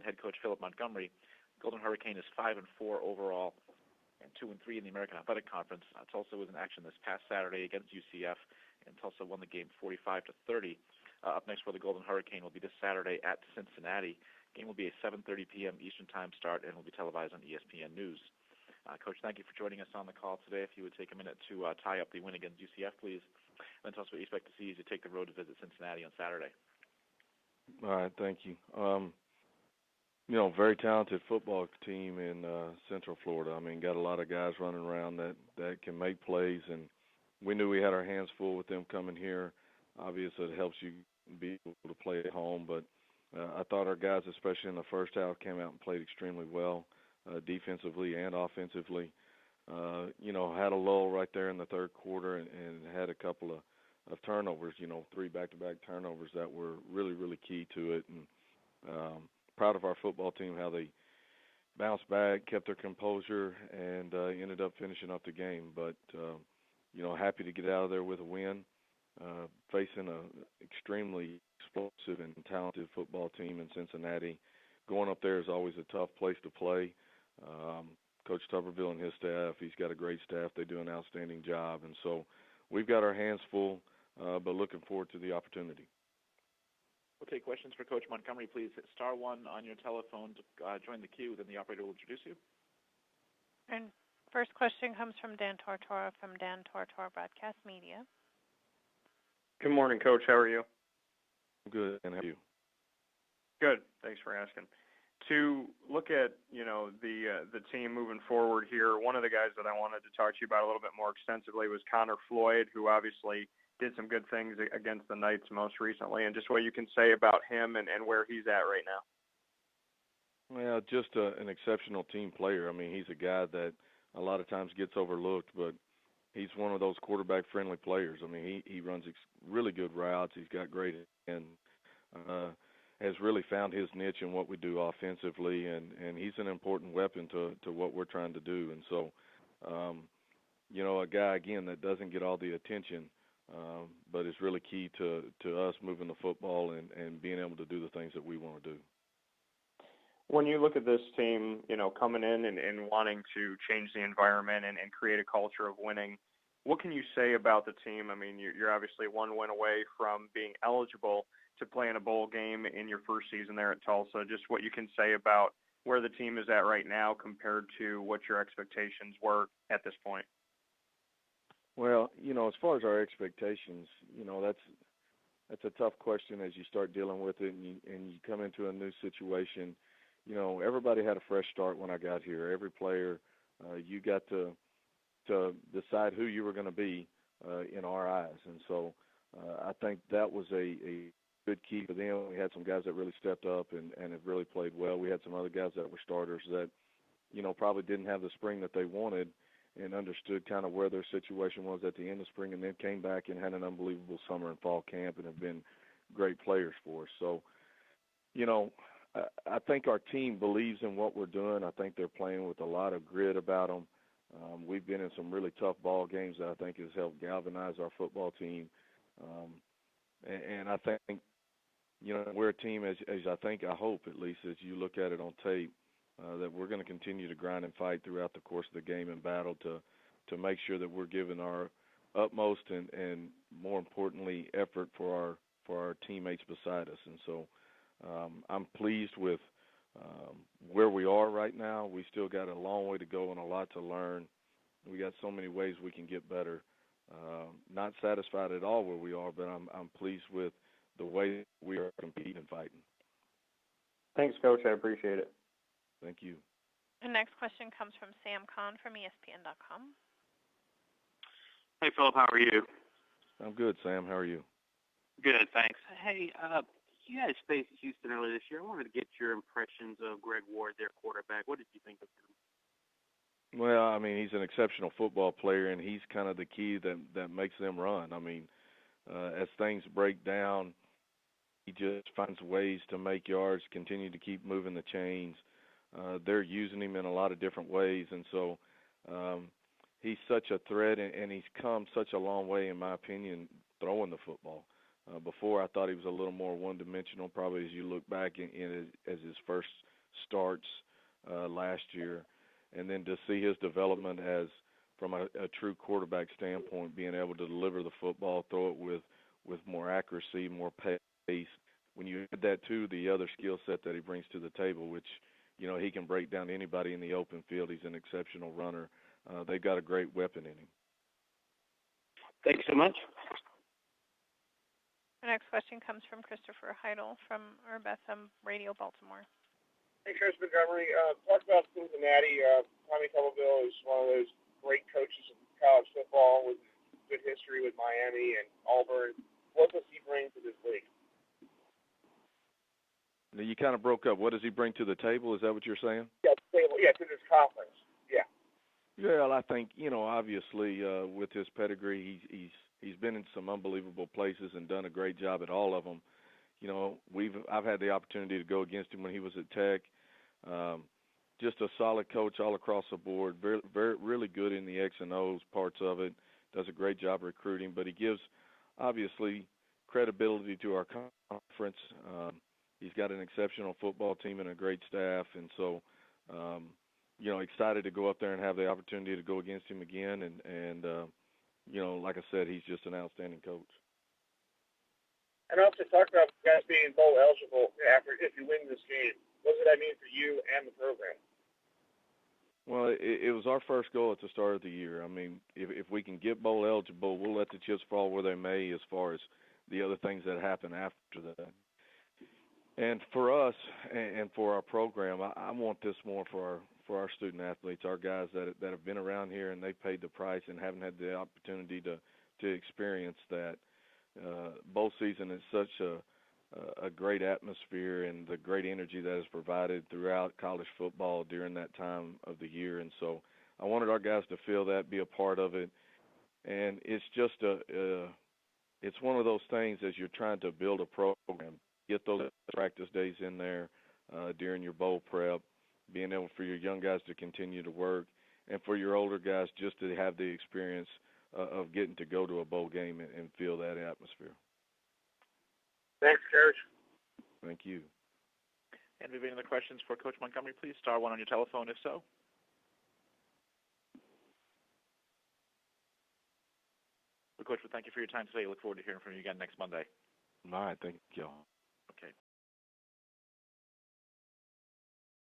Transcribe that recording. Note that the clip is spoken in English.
led head coach Philip Montgomery. Golden Hurricane is 5-4 overall and 2-3 in the American Athletic Conference. Tulsa was in action this past Saturday against UCF, and Tulsa won the game 45-30. Up next for the Golden Hurricane will be this Saturday at Cincinnati. Game will be a 7:30 p.m. Eastern Time start and will be televised on ESPN News. Coach, thank you for joining us on the call today. If you would take a minute to tie up the win against UCF, please, and tell us what you expect to see as you take the road to visit Cincinnati on Saturday. All right, thank you. Very talented football team in Central Florida. I mean, got a lot of guys running around that can make plays, and we knew we had our hands full with them coming here. Obviously, it helps you be able to play at home, but I thought our guys, especially in the first half, came out and played extremely well, defensively and offensively. Had a lull right there in the third quarter and had a couple of turnovers, 3 back-to-back turnovers that were really, really key to it. And proud of our football team, how they bounced back, kept their composure, and ended up finishing up the game. But, happy to get out of there with a win, facing an extremely explosive and talented football team in Cincinnati. Going up there is always a tough place to play. Coach Tuberville and his staff, he's got a great staff. They do an outstanding job. And so we've got our hands full, but looking forward to the opportunity. We'll take questions for Coach Montgomery. Please hit *1 on your telephone to join the queue. Then the operator will introduce you. And first question comes from Dan Tortora from Dan Tortora Broadcast Media. Good morning, Coach. How are you? Good, and how are you? Good. Thanks for asking. To look at, the team moving forward here, one of the guys that I wanted to talk to you about a little bit more extensively was Connor Floyd, who obviously did some good things against the Knights most recently, and just what you can say about him and where he's at right now. Well, just an exceptional team player. I mean, he's a guy that a lot of times gets overlooked, but he's one of those quarterback-friendly players. I mean, he runs really good routes. He's got great and has really found his niche in what we do offensively, and he's an important weapon to what we're trying to do. And so, a guy, again, that doesn't get all the attention, but is really key to us moving the football and being able to do the things that we want to do. When you look at this team, coming in and wanting to change the environment and create a culture of winning, what can you say about the team? I mean, you're obviously one win away from being eligible to play in a bowl game in your first season there at Tulsa. Just what you can say about where the team is at right now compared to what your expectations were at this point. Well, as far as our expectations, that's a tough question as you start dealing with it and you come into a new situation. Everybody had a fresh start when I got here. Every player, you got to decide who you were going to be in our eyes. And so I think that was a good key for them. We had some guys that really stepped up and have really played well. We had some other guys that were starters that, probably didn't have the spring that they wanted and understood kind of where their situation was at the end of spring, and then came back and had an unbelievable summer and fall camp and have been great players for us. So, I think our team believes in what we're doing. I think they're playing with a lot of grit about them. We've been in some really tough ball games that I think has helped galvanize our football team. And I think, we're a team, as I hope at least, as you look at it on tape, that we're going to continue to grind and fight throughout the course of the game and battle to make sure that we're giving our utmost and more importantly, effort for our teammates beside us. And so I'm pleased with where we are right now. We still got a long way to go and a lot to learn. We got so many ways we can get better. Not satisfied at all where we are, but I'm pleased with the way we are competing and fighting. Thanks, Coach. I appreciate it. Thank you. The next question comes from Sam Kahn from ESPN.com. Hey, Philip, how are you? I'm good, Sam. How are you? Good, thanks. Hey, you guys faced Houston earlier this year. I wanted to get your impressions of Greg Ward, their quarterback. What did you think of him? Well, I mean, he's an exceptional football player, and he's kind of the key that makes them run. I mean, as things break down, he just finds ways to make yards, continue to keep moving the chains. They're using him in a lot of different ways, and so he's such a threat, and he's come such a long way, in my opinion, throwing the football. Before, I thought he was a little more one-dimensional, probably as you look back as his first starts last year. And then to see his development as from a true quarterback standpoint, being able to deliver the football, throw it with more accuracy, more pace. When you add that to the other skill set that he brings to the table, which, he can break down anybody in the open field. He's an exceptional runner. They've got a great weapon in him. Thanks so much. Our next question comes from Christopher Heidel from Urbetham Radio, Baltimore. Hey, Coach Montgomery. Talk about Cincinnati. Tommy Tuberville is one of those great coaches of college football with good history with Miami and Auburn. What does he bring to this league? Now, you kind of broke up. What does he bring to the table? Is that what you're saying? Yeah, to this conference. Yeah. Yeah, well, I think, obviously with his pedigree, he's been in some unbelievable places and done a great job at all of them. I've had the opportunity to go against him when he was at Tech. Just a solid coach all across the board. Very really good in the X and O's parts of it. Does a great job recruiting, but he gives obviously credibility to our conference. He's got an exceptional football team and a great staff, and so excited to go up there and have the opportunity to go against him again. And like I said, he's just an outstanding coach. And also talk about you guys being bowl eligible if you win this game. What does that mean for you and the program? Well, it was our first goal at the start of the year. I mean, if we can get bowl eligible, we'll let the chips fall where they may as far as the other things that happen after that. And for us and for our program, I want this more for our student athletes, our guys that have been around here and they paid the price and haven't had the opportunity to experience that. Bowl season is such a great atmosphere and the great energy that is provided throughout college football during that time of the year. And so I wanted our guys to feel that, be a part of it. And it's just it's one of those things as you're trying to build a program, get those practice days in there during your bowl prep, being able for your young guys to continue to work, and for your older guys just to have the experience of getting to go to a bowl game and feel that atmosphere. Thanks, Coach. Thank you. And if you have any other questions for Coach Montgomery, please star one on your telephone if so. Well, Coach, thank you for your time today. Look forward to hearing from you again next Monday. All right. Thank you all.